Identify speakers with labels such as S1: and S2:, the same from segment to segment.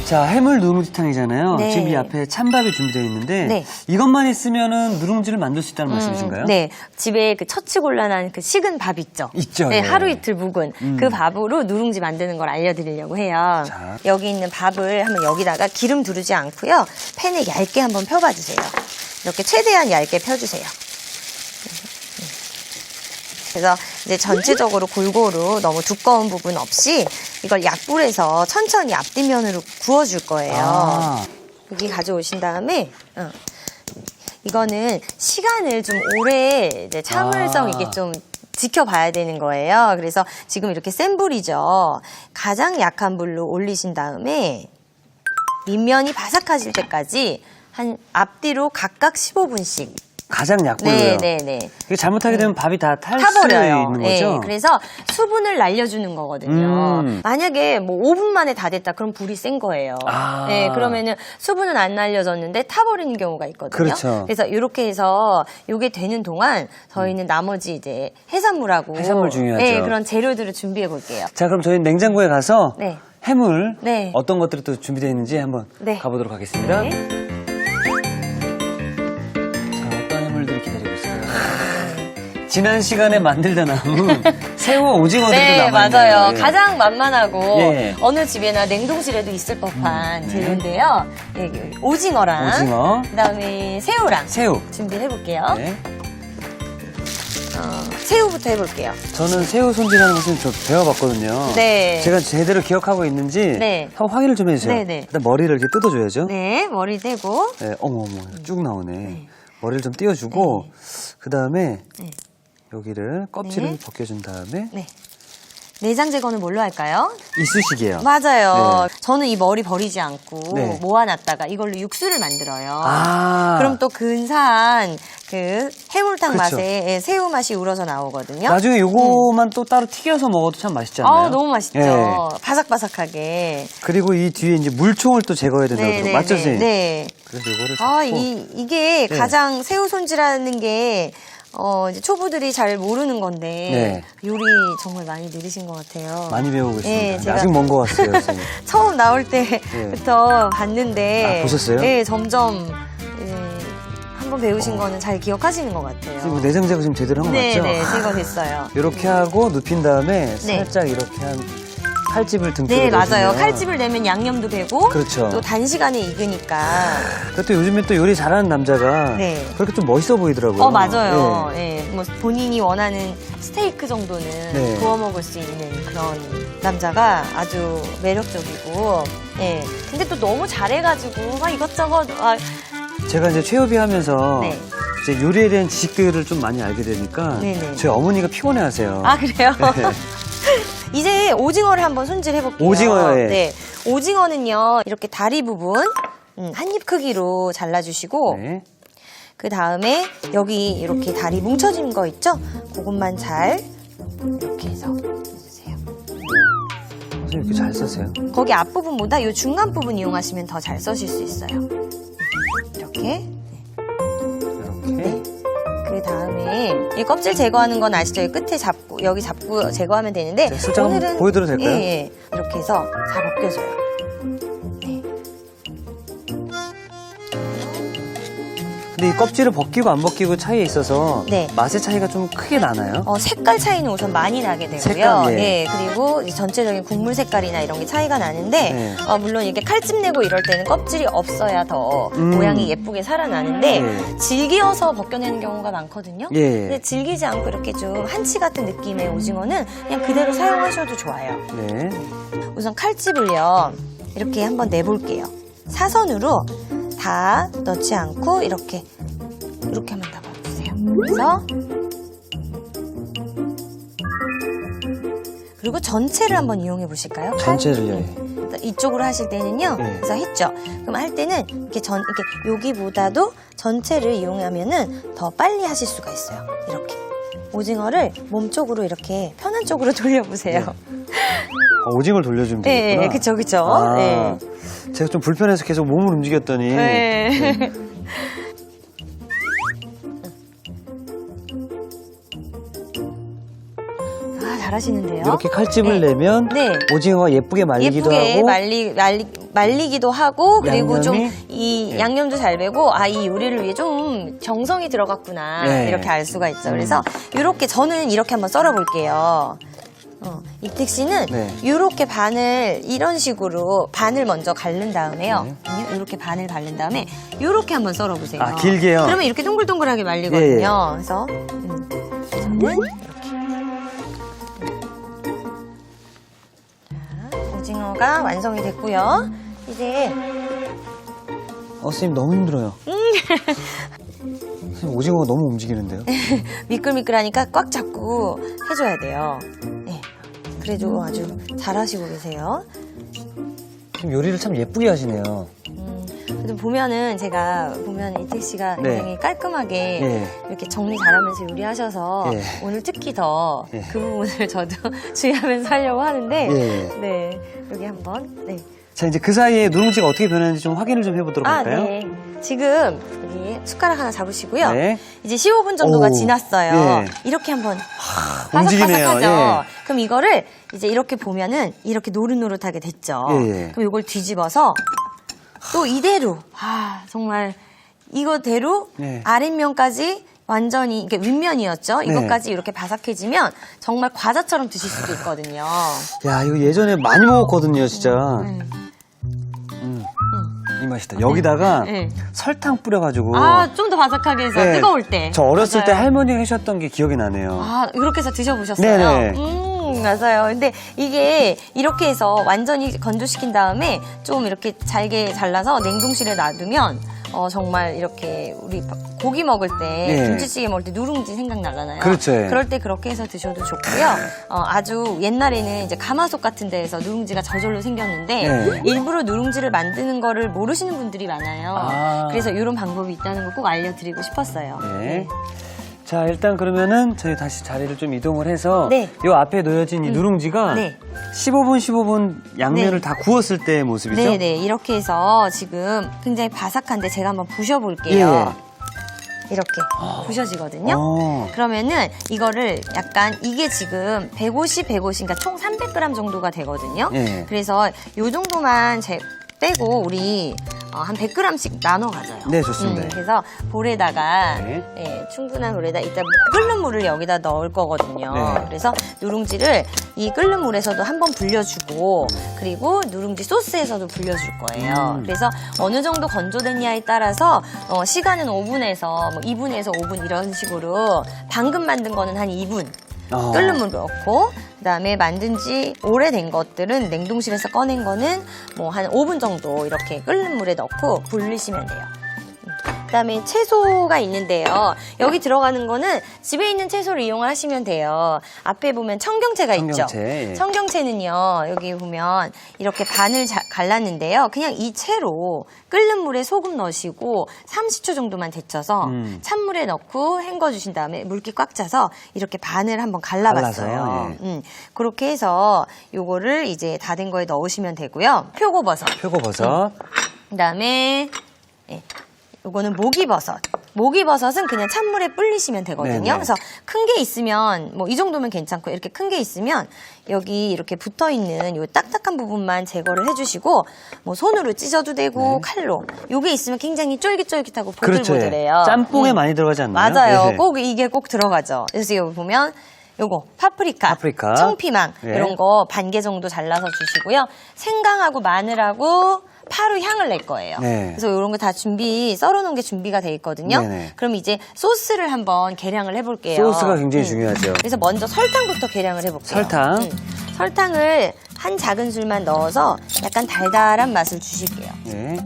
S1: 자, 해물 누룽지탕이잖아요.
S2: 네.
S1: 지금 이 앞에 찬밥이 준비되어 있는데
S2: 네.
S1: 이것만 있으면은 누룽지를 만들 수 있다는 말씀이신가요?
S2: 네. 집에 그 처치곤란한 그 식은 밥 있죠?
S1: 있죠.
S2: 네,
S1: 네.
S2: 하루 이틀 묵은 그 밥으로 누룽지 만드는 걸 알려드리려고 해요.
S1: 자.
S2: 여기 있는 밥을 한번 여기다가 기름 두르지 않고요. 팬에 얇게 한번 펴봐주세요. 이렇게 최대한 얇게 펴주세요. 그래서 이제 전체적으로 골고루 너무 두꺼운 부분 없이 이걸 약불에서 천천히 앞뒤면으로 구워줄 거예요.
S1: 아.
S2: 여기 가져오신 다음에 이거는 시간을 좀 오래 이제 참을성 있게 좀 지켜봐야 되는 거예요. 그래서 지금 이렇게 센 불이죠. 가장 약한 불로 올리신 다음에 밑면이 바삭해질 때까지 한 앞뒤로 각각 15분씩.
S1: 가장 약불로요.
S2: 네네네.
S1: 이게 잘못하게 되면 밥이 다 탈 수
S2: 타버려요.
S1: 있는 거죠?
S2: 네, 그래서 수분을 날려주는 거거든요. 만약에 뭐 5분 만에 다 됐다, 그럼 불이 센 거예요.
S1: 아.
S2: 네, 그러면은 수분은 안 날려졌는데 타버리는 경우가 있거든요.
S1: 그렇죠.
S2: 그래서 이렇게 해서 이게 되는 동안 저희는 나머지 이제 해산물하고
S1: 해산물 중요하죠.
S2: 네, 그런 재료들을 준비해 볼게요.
S1: 자, 그럼 저희 냉장고에 가서
S2: 네.
S1: 해물
S2: 네.
S1: 어떤 것들이 또 준비되어 있는지 한번
S2: 네.
S1: 가보도록 하겠습니다.
S2: 네.
S1: 자, 어떤 해물들이 기다리고 있을까요? 지난 시간에 만들다 남은 새우와 오징어들도
S2: 네,
S1: 남아있네요.
S2: 맞아요.
S1: 예.
S2: 가장 만만하고
S1: 예.
S2: 어느 집에나 냉동실에도 있을 법한 재료인데요. 예, 오징어랑
S1: 오징어.
S2: 그다음에 새우랑
S1: 새우.
S2: 준비를 해볼게요.
S1: 네.
S2: 새우부터 해볼게요.
S1: 저는 새우 손질하는 것은 좀 배워봤거든요.
S2: 네.
S1: 제가 제대로 기억하고 있는지
S2: 네.
S1: 한번 확인을 좀 해주세요.
S2: 네네.
S1: 일단 머리를 이렇게 뜯어줘야죠.
S2: 네, 머리 떼고.
S1: 네, 어머 쭉 나오네. 머리를 좀 띄워주고 그 다음에
S2: 네.
S1: 여기를 껍질을
S2: 네.
S1: 벗겨준 다음에
S2: 네. 내장 제거는 뭘로 할까요?
S1: 이쑤시개요.
S2: 맞아요.
S1: 네.
S2: 저는 이 머리 버리지 않고
S1: 네.
S2: 모아놨다가 이걸로 육수를 만들어요.
S1: 아.
S2: 그럼 또 근사한 그 해물탕
S1: 그렇죠.
S2: 맛에 새우 맛이 우러져 나오거든요.
S1: 나중에 요거만 또 따로 튀겨서 먹어도 참 맛있지 않나요?
S2: 아, 너무 맛있죠.
S1: 네.
S2: 바삭바삭하게.
S1: 그리고 이 뒤에 이제 물총을 또 제거해야 된다고 그러고 맞죠, 선생님?
S2: 네.
S1: 그래서 요거를
S2: 아,
S1: 잡고
S2: 이게
S1: 네.
S2: 가장 새우 손질하는 게 이제 초보들이 잘 모르는 건데 요리 정말 많이 늘으신 것 같아요.
S1: 많이 배우고 있습니다.
S2: 네, 제가
S1: 아직 먼 것 같아요, 선생님.
S2: 처음 나올 때부터 봤는데
S1: 아, 보셨어요?
S2: 네, 점점 한번 배우신 거는 잘 기억하시는 것 같아요.
S1: 지금 내장 제거 지금 제대로 한 거
S2: 네,
S1: 맞죠?
S2: 네, 제거됐어요.
S1: 이렇게 하고 눕힌 다음에
S2: 네.
S1: 살짝 이렇게 한 칼집을 등쪽에
S2: 네, 맞아요.
S1: 넣어주면
S2: 칼집을 내면 양념도 배고
S1: 그렇죠.
S2: 또 단시간에 익으니까.
S1: 또 요즘에 또 요리 잘하는 남자가
S2: 네.
S1: 그렇게 좀 멋있어 보이더라고요.
S2: 맞아요.
S1: 네.
S2: 뭐 본인이 원하는 스테이크 정도는
S1: 네.
S2: 구워 먹을 수 있는 그런 남자가 아주 매력적이고. 예. 근데 또 너무 잘해가지고 막 이것저것
S1: 제가 이제 최후비 하면서
S2: 네.
S1: 이제 요리에 대한 지식들을 좀 많이 알게 되니까
S2: 네네.
S1: 저희 어머니가 피곤해하세요.
S2: 아, 그래요?
S1: 네.
S2: 이제 오징어를 한번 손질해 볼게요.
S1: 오징어요, 예.
S2: 네. 오징어는요, 이렇게 다리 부분 한 입 크기로 잘라주시고,
S1: 네.
S2: 그 다음에 여기 이렇게 다리 뭉쳐진 거 있죠? 그것만 잘 이렇게 해서 해주세요.
S1: 선생님 이렇게 잘 써세요.
S2: 거기 앞부분보다 이 중간 부분 이용하시면 더 잘 써실 수 있어요. 이렇게.
S1: 이렇게.
S2: 그 다음에 이 껍질 제거하는 건 아시죠? 이 끝에 잡고 여기 잡고 제거하면 되는데
S1: 네, 살짝 한번
S2: 오늘은
S1: 보여드려도 될까요?
S2: 예, 예. 이렇게 해서 다 벗겨줘요.
S1: 근데 이 껍질을 벗기고 안 벗기고 차이에 있어서
S2: 네.
S1: 맛의 차이가 좀 크게 나나요?
S2: 색깔 차이는 우선 많이 나게 되고요.
S1: 색깔, 예.
S2: 예, 그리고 이 전체적인 국물 색깔이나 이런 게 차이가 나는데
S1: 네.
S2: 물론 이렇게 칼집 내고 이럴 때는 껍질이 없어야 더 모양이 예쁘게 살아나는데
S1: 예.
S2: 질겨서 벗겨내는 경우가 많거든요.
S1: 예.
S2: 근데 질기지 않고 이렇게 좀 한치 같은 느낌의 오징어는 그냥 그대로 사용하셔도 좋아요.
S1: 네.
S2: 우선 칼집을요 이렇게 한번 내볼게요. 사선으로 다 넣지 않고 이렇게 한번 담아주세요. 그래서 그리고 전체를 한번 이용해 보실까요?
S1: 전체를요. 예.
S2: 이쪽으로 하실 때는요.
S1: 네.
S2: 그래서 했죠. 그럼 할 때는 이렇게 여기보다도 전체를 이용하면은 더 빨리 하실 수가 있어요. 이렇게 오징어를 몸 쪽으로 이렇게 편한 쪽으로 돌려보세요.
S1: 오징어를 돌려주면 되겠구나.
S2: 네, 그쵸, 그쵸.
S1: 아,
S2: 네.
S1: 제가 좀 불편해서 계속 몸을 움직였더니
S2: 네. 잘하시는데요.
S1: 이렇게 칼집을
S2: 네.
S1: 내면
S2: 네.
S1: 오징어가 예쁘게 말리기도
S2: 예쁘게
S1: 하고
S2: 말리기도 하고 그리고
S1: 양념이?
S2: 좀 이
S1: 네.
S2: 양념도 잘 배고 이 요리를 위해 좀 정성이 들어갔구나
S1: 네.
S2: 이렇게 알 수가 있죠. 그래서 이렇게 저는 이렇게 한번 썰어 볼게요. 이택 씨는
S1: 네.
S2: 이렇게 반을 이런 식으로 반을 먼저 갈른 다음에요.
S1: 네.
S2: 이렇게 반을 갈른 다음에 이렇게 한번 썰어 보세요.
S1: 길게요?
S2: 그러면 이렇게 동글동글하게 말리거든요.
S1: 예.
S2: 그래서 저는 이렇게. 자, 오징어가 완성이 됐고요. 이제
S1: 선생님 너무 힘들어요. 선생님 오징어가 너무 움직이는데요.
S2: 미끌미끌하니까 꽉 잡고 해줘야 돼요. 네. 그래도 아주 잘하시고 계세요.
S1: 지금 요리를 참 예쁘게 하시네요.
S2: 그래도 보면은 제가 보면 이택 씨가
S1: 네.
S2: 굉장히 깔끔하게
S1: 예.
S2: 이렇게 정리 잘하면서 요리하셔서
S1: 예.
S2: 오늘 특히 더 그
S1: 예.
S2: 부분을 저도 주의하면서 하려고 하는데
S1: 예.
S2: 네 여기 한번 네.
S1: 자, 이제 그 사이에 누룽지가 어떻게 변하는지 좀 확인을 좀 해보도록 할까요?
S2: 네. 지금 여기 숟가락 하나 잡으시고요.
S1: 네.
S2: 이제 15분 정도가
S1: 오,
S2: 지났어요.
S1: 예.
S2: 이렇게 한번
S1: 움직이네요.
S2: 바삭바삭하죠.
S1: 예.
S2: 그럼 이거를 이제 이렇게 보면은 이렇게 노릇노릇하게 됐죠.
S1: 예.
S2: 그럼 이걸 뒤집어서 또 이대로 정말 이거대로
S1: 예.
S2: 아랫면까지 완전히 이게 윗면이었죠.
S1: 네.
S2: 이것까지 이렇게 바삭해지면 정말 과자처럼 드실 수도 있거든요.
S1: 야, 이거 예전에 많이 먹었거든요, 진짜. 이 맛이다. 여기다가
S2: 네.
S1: 설탕 뿌려가지고.
S2: 좀 더 바삭하게 해서
S1: 네.
S2: 뜨거울 때.
S1: 저 어렸을 때
S2: 맞아요.
S1: 할머니가 하셨던 게 기억이 나네요.
S2: 이렇게 해서 드셔보셨어요?
S1: 네네.
S2: 맞아요. 근데 이게 이렇게 해서 완전히 건조시킨 다음에 좀 이렇게 잘게 잘라서 냉동실에 놔두면 정말 이렇게 우리 고기 먹을 때
S1: 예.
S2: 김치찌개 먹을 때 누룽지 생각나잖아요.
S1: 그렇죠.
S2: 그럴 때 그렇게 해서 드셔도 좋고요. 아주 옛날에는 이제 가마솥 같은 데에서 누룽지가 저절로 생겼는데
S1: 예.
S2: 일부러 누룽지를 만드는 거를 모르시는 분들이 많아요. 그래서 이런 방법이 있다는 거 꼭 알려드리고 싶었어요.
S1: 네. 자, 일단 그러면은 저희 다시 자리를 좀 이동을 해서
S2: 네.
S1: 요 앞에 놓여진 이 누룽지가
S2: 네.
S1: 15분 양면을
S2: 네.
S1: 다 구웠을 때의 모습이죠?
S2: 네네 이렇게 해서 지금 굉장히 바삭한데 제가 한번 부셔볼게요. 이렇게 부셔지거든요. 그러면은 이거를 약간 이게 지금 150, 그러니까 총 300g 정도가 되거든요.
S1: 예.
S2: 그래서 요 정도만 빼고 우리 한 100g씩 나눠 가져요.
S1: 네, 좋습니다.
S2: 그래서 볼에다가
S1: 네.
S2: 충분한 볼에다 이따 끓는 물을 여기다 넣을 거거든요.
S1: 네.
S2: 그래서 누룽지를 이 끓는 물에서도 한번 불려주고 그리고 누룽지 소스에서도 불려줄 거예요. 그래서 어느 정도 건조됐냐에 따라서 시간은 5분에서 뭐 2분에서 5분 이런 식으로 방금 만든 거는 한 2분 끓는 물 넣고 그다음에 만든 지 오래된 것들은 냉동실에서 꺼낸 거는 뭐 한 5분 정도 이렇게 끓는 물에 넣고 불리시면 돼요. 그다음에 채소가 있는데요. 여기 들어가는 거는 집에 있는 채소를 이용하시면 돼요. 앞에 보면 청경채가 있죠.
S1: 청경채, 예.
S2: 청경채는요. 여기 보면 이렇게 반을 갈랐는데요. 그냥 이 채로 끓는 물에 소금 넣으시고 30초 정도만 데쳐서 찬물에 넣고 헹궈 주신 다음에 물기 꽉 차서 이렇게 반을 한번 갈라봤어요.
S1: 갈라서요,
S2: 그렇게 해서 요거를 이제 다 된 거에 넣으시면 되고요. 표고버섯.
S1: 표고버섯.
S2: 그다음에 요거는 목이버섯. 목이버섯은 그냥 찬물에 불리시면 되거든요.
S1: 네네.
S2: 그래서 큰 게 있으면 뭐 이 정도면 괜찮고 이렇게 큰 게 있으면 여기 이렇게 붙어 있는 요 딱딱한 부분만 제거를 해주시고 뭐 손으로 찢어도 되고 칼로 요게 있으면 굉장히 쫄깃쫄깃하고 보들보들해요.
S1: 그렇죠. 짬뽕에 많이 들어가지 않나요?
S2: 맞아요.
S1: 네.
S2: 꼭 이게 꼭 들어가죠. 그래서 여기 보면 요거 파프리카, 청피망
S1: 네.
S2: 이런 거 반 개 정도 잘라서 주시고요. 생강하고 마늘하고 파로 향을 낼 거예요.
S1: 네.
S2: 그래서 이런 거 다 썰어놓은 게 준비가 돼 있거든요.
S1: 네네.
S2: 그럼 이제 소스를 한번 계량을 해볼게요.
S1: 소스가 굉장히 중요하죠.
S2: 그래서 먼저 설탕부터 계량을 해볼게요.
S1: 설탕.
S2: 설탕을 한 작은 술만 넣어서 약간 달달한 맛을 주실게요.
S1: 네.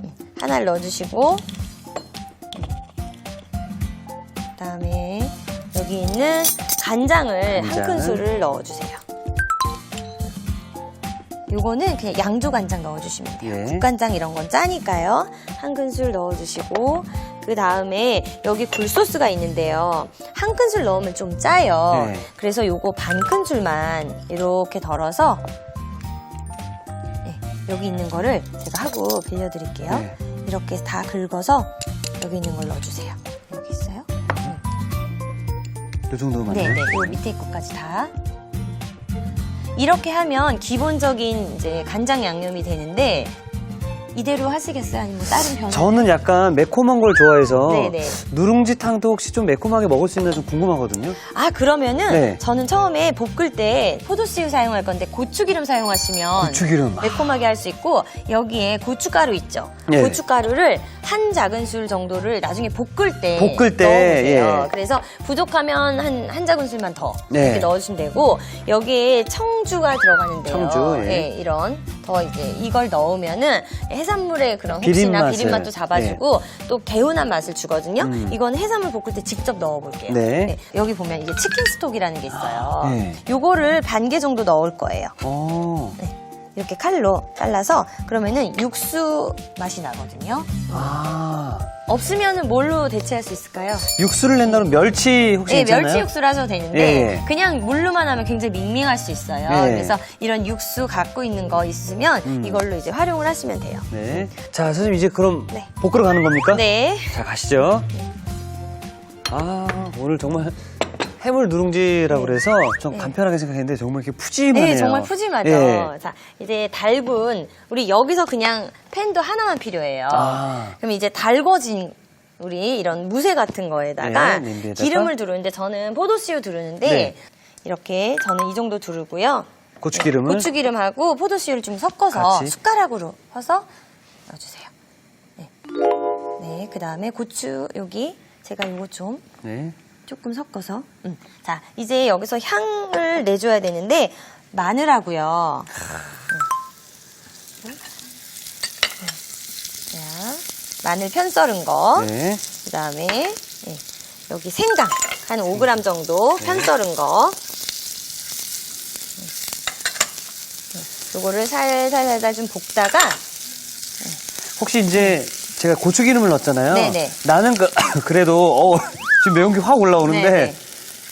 S2: 하나를 넣어주시고 그다음에 여기 있는 간장을 한 큰술을 넣어주세요. 요거는 그냥 양조간장 넣어주시면 돼요.
S1: 예.
S2: 국간장 이런 건 짜니까요. 한 큰술 넣어주시고 그 다음에 여기 굴소스가 있는데요. 한 큰술 넣으면 좀 짜요.
S1: 네.
S2: 그래서 요거 반 큰술만 이렇게 덜어서 여기 있는 거를 제가 하고 빌려드릴게요.
S1: 네.
S2: 이렇게 다 긁어서 여기 있는 걸 넣어주세요. 여기 있어요?
S1: 이 정도면 맞나요?
S2: 네네. 요 밑에 것까지 다. 이렇게 하면 기본적인 이제 간장 양념이 되는데 이대로 하시겠어요? 아니면 뭐 다른 변화?
S1: 저는 약간 매콤한 걸 좋아해서
S2: 네네.
S1: 누룽지탕도 혹시 좀 매콤하게 먹을 수 있나 좀 궁금하거든요.
S2: 아, 그러면은
S1: 네.
S2: 저는 처음에 볶을 때 포도씨유 사용할 건데 고추기름 사용하시면
S1: 고추기름.
S2: 매콤하게 할 수 있고 여기에 고춧가루 있죠.
S1: 네.
S2: 고춧가루를 한 작은술 정도를 나중에 볶을 때
S1: 볶을 때,
S2: 넣어보세요.
S1: 예.
S2: 그래서 부족하면 한 작은술만 더
S1: 네.
S2: 이렇게 넣어주시면 되고 여기에 청주가 들어가는데요.
S1: 청주, 예.
S2: 네, 이런 더 이제 이걸 넣으면은 해산물의 그런
S1: 비린
S2: 혹시나
S1: 맛을,
S2: 비린맛도 잡아주고 또 개운한 맛을 주거든요. 이건 해산물 볶을 때 직접 넣어볼게요.
S1: 네.
S2: 여기 보면 이제 치킨 스톡이라는 게 있어요.
S1: 네.
S2: 요거를 반 개 정도 넣을 거예요.
S1: 어.
S2: 이렇게 칼로 잘라서 그러면은 육수 맛이 나거든요.
S1: 아.
S2: 없으면은 뭘로 대체할 수 있을까요?
S1: 육수를 낸다면 멸치 혹시
S2: 네,
S1: 있잖아요?
S2: 멸치 육수를 하셔도 되는데
S1: 예.
S2: 그냥 물로만 하면 굉장히 밍밍할 수 있어요.
S1: 예.
S2: 그래서 이런 육수 갖고 있는 거 있으면 이걸로 이제 활용을 하시면 돼요.
S1: 네. 자, 선생님 이제 그럼
S2: 네.
S1: 볶으러 가는 겁니까?
S2: 네.
S1: 자, 가시죠. 아, 오늘 정말 해물 누룽지라고 그래서 좀 간편하게 생각했는데 정말 이렇게 푸짐하네요.
S2: 네, 정말 푸짐하죠.
S1: 예.
S2: 자, 이제 달군 우리 여기서 그냥 팬도 하나만 필요해요.
S1: 아.
S2: 그럼 이제 달궈진 우리 이런 무쇠 같은 거에다가
S1: 네, 냄비에다가.
S2: 기름을 두르는데 저는 포도씨유 두르는데
S1: 네.
S2: 이렇게 저는 이 정도 두르고요.
S1: 고추기름을
S2: 고추기름하고 포도씨유를 좀 섞어서
S1: 같이?
S2: 숟가락으로 퍼서 넣어주세요. 네. 네, 그 다음에 고추 여기 제가 이거 좀
S1: 네.
S2: 조금 섞어서. 자, 이제 여기서 향을 내줘야 되는데 마늘하고요. 자, 마늘 편 썰은 거.
S1: 네.
S2: 그다음에 여기 생강 한 5g 정도 편 썰은 거. 요거를 살살살살 좀 볶다가
S1: 혹시 이제 제가 고추기름을 넣었잖아요.
S2: 네네.
S1: 나는 그래도 지금 매운 게 확 올라오는데
S2: 네네.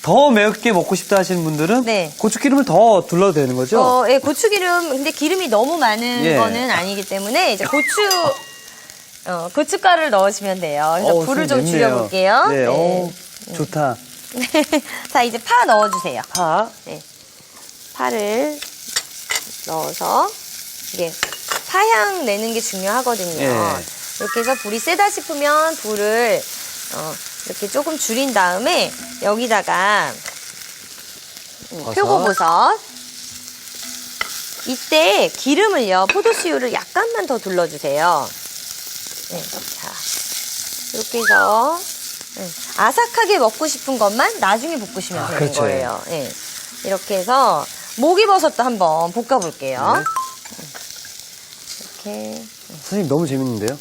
S1: 더 맵게 먹고 싶다 하시는 분들은
S2: 네.
S1: 고추기름을 더 둘러도 되는 거죠?
S2: 예, 고추기름 근데 기름이 너무 많은
S1: 예.
S2: 거는 아니기 때문에 이제 고춧가루를 넣으시면 돼요. 그래서 불을 좀
S1: 맵네요.
S2: 줄여볼게요.
S1: 네. 좋다.
S2: 자, 이제 파 넣어주세요.
S1: 파.
S2: 네. 파를 넣어서 이게 파향 내는 게 중요하거든요.
S1: 예.
S2: 이렇게 해서 불이 세다 싶으면 불을 이렇게 조금 줄인 다음에 여기다가
S1: 버섯.
S2: 표고버섯 이때 기름을요 포도씨유를 약간만 더 둘러주세요. 네, 자 이렇게 해서 아삭하게 먹고 싶은 것만 나중에 볶으시면 되는
S1: 그렇죠.
S2: 거예요. 네. 이렇게 해서 목이버섯도 한번 볶아볼게요. 이렇게.
S1: 선생님 너무 재밌는데요?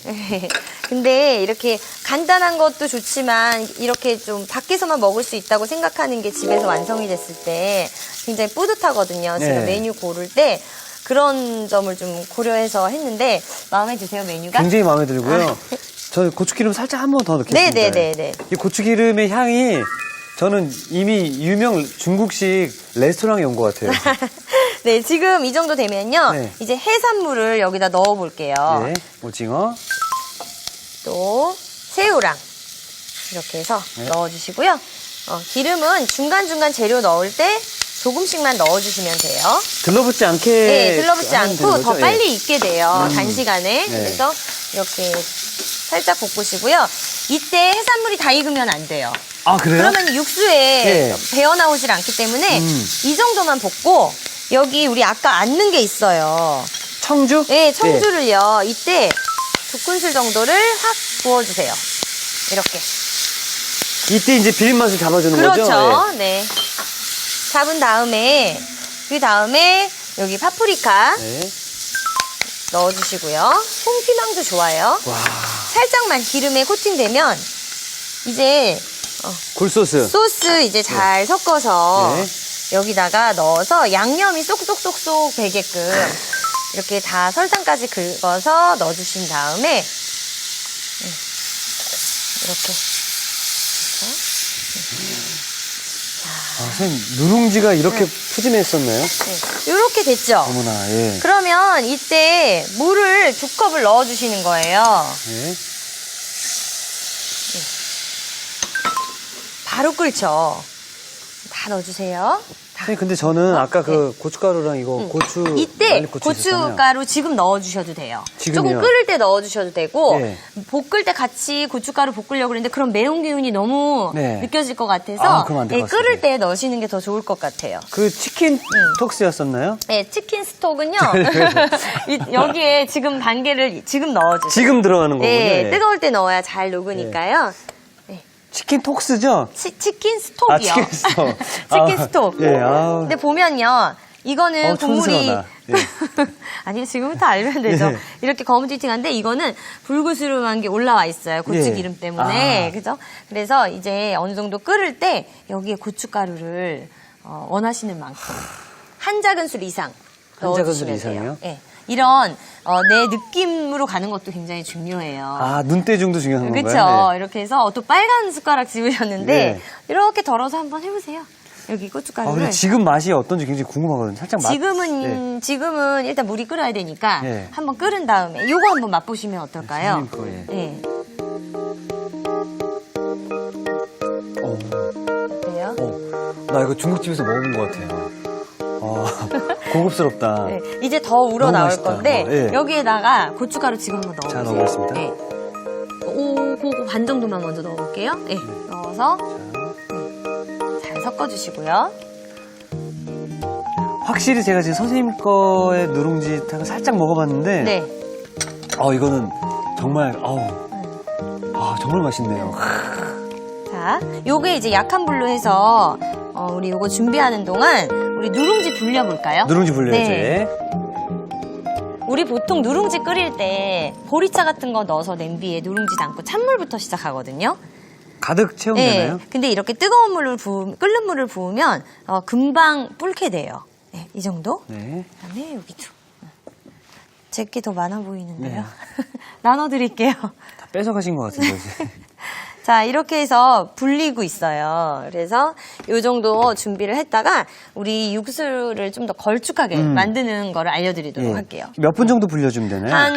S2: 근데 이렇게 간단한 것도 좋지만 이렇게 좀 밖에서만 먹을 수 있다고 생각하는 게 집에서 완성이 됐을 때 굉장히 뿌듯하거든요. 지금
S1: 네.
S2: 메뉴 고를 때 그런 점을 좀 고려해서 했는데 마음에 드세요, 메뉴가?
S1: 굉장히 마음에 들고요. 저 고추기름 살짝 한 번 더 넣겠습니다.
S2: 네네네네.
S1: 이 고추기름의 향이 저는 이미 유명 중국식 레스토랑에 온 것 같아요.
S2: 네, 지금 이 정도 되면요.
S1: 네.
S2: 이제 해산물을 여기다 넣어볼게요.
S1: 네, 오징어.
S2: 또 새우랑 이렇게 해서
S1: 네.
S2: 넣어주시고요. 기름은 중간중간 재료 넣을 때 조금씩만 넣어주시면 돼요.
S1: 들러붙지 않게.
S2: 네, 들러붙지
S1: 하면
S2: 않고
S1: 되는
S2: 더
S1: 거죠?
S2: 빨리 익게 돼요. 단시간에.
S1: 네.
S2: 그래서 이렇게 살짝 볶으시고요. 이때 해산물이 다 익으면 안 돼요.
S1: 아, 그래요?
S2: 그러면 육수에
S1: 네.
S2: 배어 나오질 않기 때문에 이 정도만 볶고 여기 우리 아까 앉는 게 있어요.
S1: 청주?
S2: 네, 청주를요. 이때 2큰술 정도를 확 부어주세요. 이렇게.
S1: 이때 이제 비린맛을 잡아주는
S2: 그렇죠.
S1: 거죠?
S2: 네. 잡은 다음에 그 다음에 여기 파프리카
S1: 네.
S2: 넣어주시고요. 홍피망도 좋아요.
S1: 와,
S2: 살짝만 기름에 코팅되면 이제
S1: 굴소스.
S2: 소스 이제 잘 섞어서
S1: 네.
S2: 여기다가 넣어서 양념이 쏙쏙쏙쏙 배게끔 이렇게 다 설탕까지 긁어서 넣어주신 다음에 이렇게
S1: 아, 선생님, 누룽지가 이렇게 푸짐했었나요?
S2: 이렇게 됐죠?
S1: 어머나, 예.
S2: 그러면 이때 물을 2컵을 넣어주시는 거예요.
S1: 예.
S2: 바로 끓죠. 다 넣어주세요.
S1: 선생님, 근데 저는 아까 그 고춧가루랑 이거 고추
S2: 이때
S1: 말리고추 있었잖아요.
S2: 고춧가루 지금 넣어주셔도 돼요.
S1: 지금요?
S2: 조금 끓을 때 넣어주셔도 되고
S1: 네.
S2: 볶을 때 같이 고춧가루 볶으려고 그랬는데 그럼 매운 기운이 너무
S1: 네.
S2: 느껴질 것 같아서
S1: 아, 그럼 안될것 같습니다.
S2: 끓을 때 넣으시는 게 더 좋을 것 같아요.
S1: 그 치킨 톡스였었나요?
S2: 네, 치킨 스톡은요. 여기에 지금 단계를 지금 넣어주세요.
S1: 지금 들어가는 거군요.
S2: 네,
S1: 예.
S2: 뜨거울 때 넣어야 잘 녹으니까요.
S1: 치킨 톡스죠?
S2: 치킨 스톡이요.
S1: 아, 치킨 스톡.
S2: 치킨 스톡.
S1: 예, 아우.
S2: 근데 보면요. 이거는 국물이
S1: 촌스러다. 예.
S2: 아니 지금부터 알면 되죠.
S1: 네.
S2: 이렇게 검은지팅한데 이거는 불구스름한 게 올라와 있어요. 고추기름
S1: 예.
S2: 때문에.
S1: 아.
S2: 그죠? 그래서 이제 어느 정도 끓을 때 여기에 고춧가루를 원하시는 만큼 한 작은술 이상
S1: 한 작은술
S2: 넣어주시면
S1: 이상이요?
S2: 돼요. 예. 이런 내 느낌으로 가는 것도 굉장히 중요해요.
S1: 아, 눈대중도 중요한 건가요?
S2: 그렇죠.
S1: 네.
S2: 이렇게 해서 또 빨간 숟가락 집으셨는데
S1: 네.
S2: 이렇게 덜어서 한번 해보세요. 여기
S1: 아,
S2: 고춧가루를.
S1: 근데 지금 맛이 어떤지 굉장히 궁금하거든요. 살짝 맛. 네.
S2: 지금은 일단 물이 끓어야 되니까
S1: 네.
S2: 한번 끓은 다음에 요거 한번 맛보시면 어떨까요?
S1: 선생님 거, 예.
S2: 네. 그래요?
S1: 나 이거 중국집에서 먹어본 것 같아요. 고급스럽다.
S2: 네. 이제 더 우러
S1: 너무
S2: 나올
S1: 맛있다.
S2: 건데
S1: 예.
S2: 여기에다가 고춧가루 지금 한번
S1: 자,
S2: 넣어보세요.
S1: 넣어보겠습니다.
S2: 네. 그거 반 정도만 먼저 넣어볼게요. 네. 넣어서 잘 섞어주시고요.
S1: 확실히 제가 지금 선생님 거의 누룽지탕을 살짝 먹어봤는데,
S2: 네.
S1: 이거는 정말, 정말 맛있네요.
S2: 자, 요게 이제 약한 불로 해서 우리 요거 준비하는 동안 우리 누룽지 불려볼까요?
S1: 누룽지 불려야죠.
S2: 네. 우리 보통 누룽지 끓일 때 보리차 같은 거 넣어서 냄비에 누룽지 담고 찬물부터 시작하거든요.
S1: 가득 채우면 되나요?
S2: 근데 이렇게 뜨거운 물을 끓는 물을 부으면 금방 불게 돼요. 네, 이 정도.
S1: 네.
S2: 그다음에 여기도. 제게 더 많아 보이는데요.
S1: 네.
S2: 나눠드릴게요.
S1: 다 뺏어가신 것 같은데, 이제.
S2: 자, 이렇게 해서 불리고 있어요. 그래서 요 정도 준비를 했다가 우리 육수를 좀 더 걸쭉하게 만드는 거를 알려드리도록 할게요.
S1: 몇 분 정도 불려주면 되나요?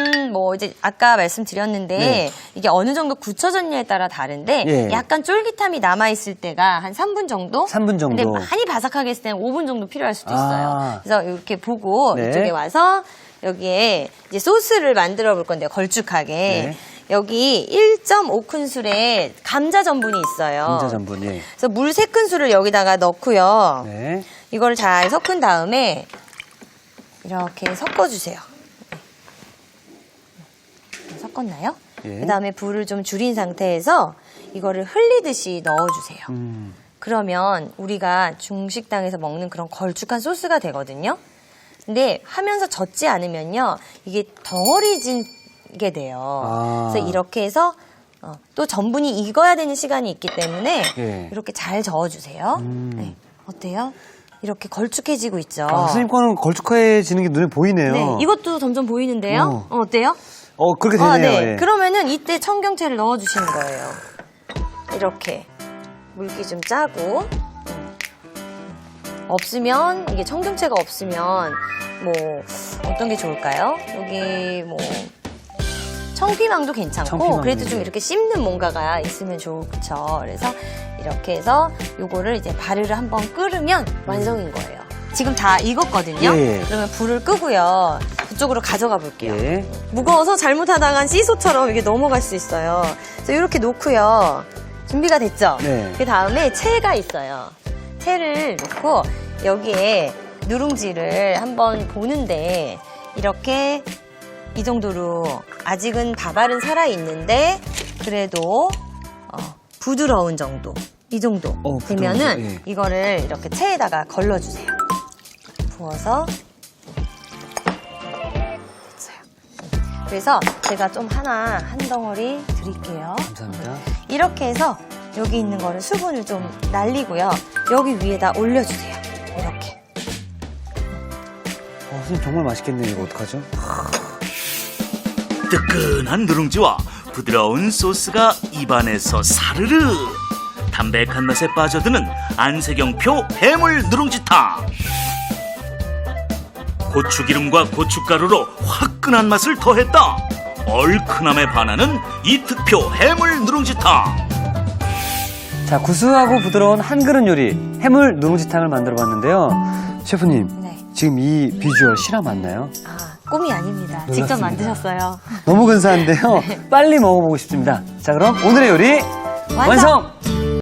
S2: 이제 아까 말씀드렸는데
S1: 네.
S2: 이게 어느 정도 굳혀졌냐에 따라 다른데
S1: 예.
S2: 약간 쫄깃함이 남아있을 때가 한 3분 정도?
S1: 3분 정도.
S2: 근데 많이 바삭하게 했을 때는 5분 정도 필요할 수도 있어요.
S1: 아.
S2: 그래서 이렇게 보고
S1: 네.
S2: 이쪽에 와서 여기에 이제 소스를 만들어 볼 건데요. 걸쭉하게.
S1: 네.
S2: 여기 1.5큰술에 감자 전분이 있어요.
S1: 감자 전분, 예.
S2: 그래서 물 3큰술을 여기다가 넣고요.
S1: 네.
S2: 이걸 잘 섞은 다음에 이렇게 섞어주세요. 네. 섞었나요?
S1: 예.
S2: 그 다음에 불을 좀 줄인 상태에서 이거를 흘리듯이 넣어주세요. 그러면 우리가 중식당에서 먹는 그런 걸쭉한 소스가 되거든요. 근데 하면서 젖지 않으면요, 이게 덩어리지게 돼요.
S1: 아.
S2: 그래서 이렇게 해서 또 전분이 익어야 되는 시간이 있기 때문에
S1: 예.
S2: 이렇게 잘 저어주세요. 네. 어때요? 이렇게 걸쭉해지고 있죠.
S1: 선생님 거는 걸쭉해지는 게 눈에 보이네요.
S2: 네, 이것도 점점 보이는데요. 어때요?
S1: 그렇게 되네요.
S2: 네.
S1: 예.
S2: 그러면은 이때 청경채를 넣어주시는 거예요. 이렇게 물기 좀 짜고 없으면 이게 청경채가 없으면 뭐 어떤 게 좋을까요? 여기 뭐 청피망도 괜찮고
S1: 청피망,
S2: 그래도
S1: 네.
S2: 좀 이렇게 씹는 뭔가가 있으면 좋죠. 그래서 이렇게 해서 요거를 이제 발효를 한번 끓으면 완성인 거예요. 지금 다 익었거든요.
S1: 예.
S2: 그러면 불을 끄고요. 그쪽으로 가져가 볼게요.
S1: 예.
S2: 무거워서 잘못하다간 시소처럼 이게 넘어갈 수 있어요. 그래서 이렇게 놓고요. 준비가 됐죠?
S1: 네.
S2: 그 다음에 채가 있어요. 채를 놓고 여기에 누룽지를 한번 보는데 이렇게 이 정도로 아직은 밥알은 살아있는데 그래도 부드러운 정도 이 정도
S1: 부드러운
S2: 되면은
S1: 정도, 예.
S2: 이거를 이렇게 채에다가 걸러주세요. 부어서 됐어요. 그래서 제가 좀 한 덩어리 드릴게요.
S1: 감사합니다.
S2: 이렇게 해서 여기 있는 거를 수분을 좀 날리고요. 여기 위에다 올려주세요. 이렇게.
S1: 선생님 정말 맛있겠네요. 이거 어떡하죠?
S3: 뜨끈한 누룽지와 부드러운 소스가 입안에서 사르르 담백한 맛에 빠져드는 안세경표 해물 누룽지탕. 고추기름과 고춧가루로 화끈한 맛을 더했다. 얼큰함에 반하는 이특표 해물 누룽지탕.
S1: 자, 구수하고 부드러운 한 그릇 요리, 해물 누룽지탕을 만들어 봤는데요. 셰프님,
S2: 네.
S1: 지금 이 비주얼 실화 맞나요?
S2: 아, 꿈이 아닙니다.
S1: 놀랍습니다.
S2: 직접 만드셨어요.
S1: 너무 근사한데요. 빨리 먹어보고 싶습니다. 자, 그럼 오늘의 요리 완성!